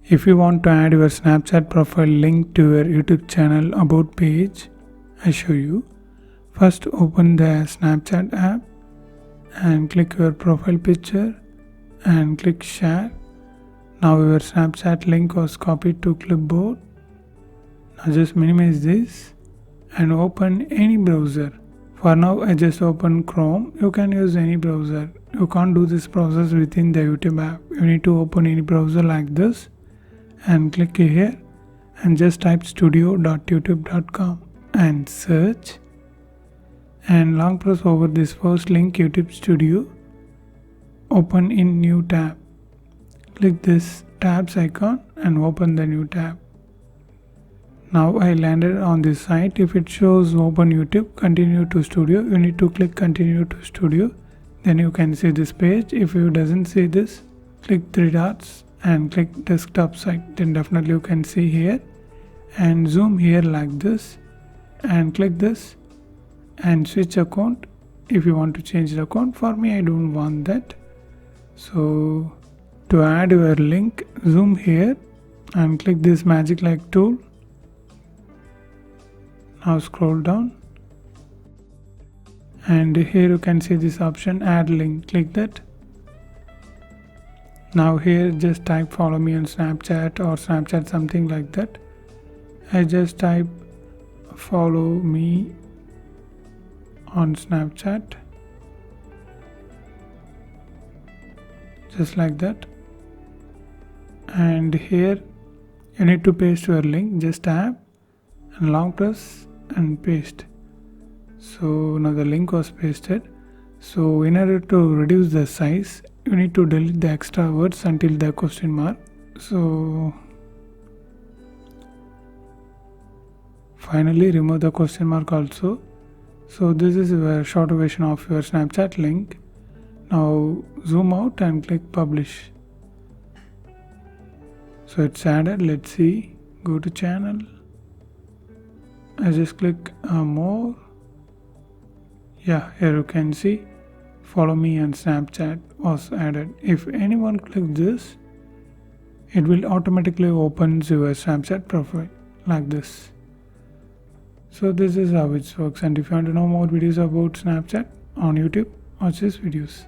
If you want to add your Snapchat profile link to your YouTube channel about page, I show you. First open the Snapchat app and click your profile picture and click share. Now your Snapchat link was copied to clipboard. Now just minimize this and open any browser. For now I just open Chrome. You can use any browser. You can't do this process within the YouTube app. You need to open any browser like this and click here and just type studio.youtube.com and search and long press over this first link YouTube Studio. Open in new tab. Click this tabs icon and open the new tab. Now I landed on this site. If it shows open YouTube, continue to studio, you need to click continue to studio. Then you can see this page. If you doesn't see this, click three dots and click desktop site. Then definitely you can see here and zoom here like this and click this and switch account if you want to change the account. For me I don't want that. So to add your link, zoom here and click this magic like tool. Now scroll down and here you can see this option add link. Click that. Now here just type follow me on Snapchat or Snapchat something like that. I just type follow me on Snapchat just like that, and here you need to paste your link. Just tap and long press and paste. So now the link was pasted. So in order to reduce the size, you need to delete the extra words until the question mark. So finally remove the question mark also. So this is a short version of your Snapchat link. Now zoom out and click publish. So it's added. Let's see. Go to channel. I just click more. Yeah, here you can see follow me on Snapchat was added. If anyone clicks this, it will automatically open your Snapchat profile like this. So this is how it works, and if you want to know more videos about Snapchat on YouTube, watch these videos.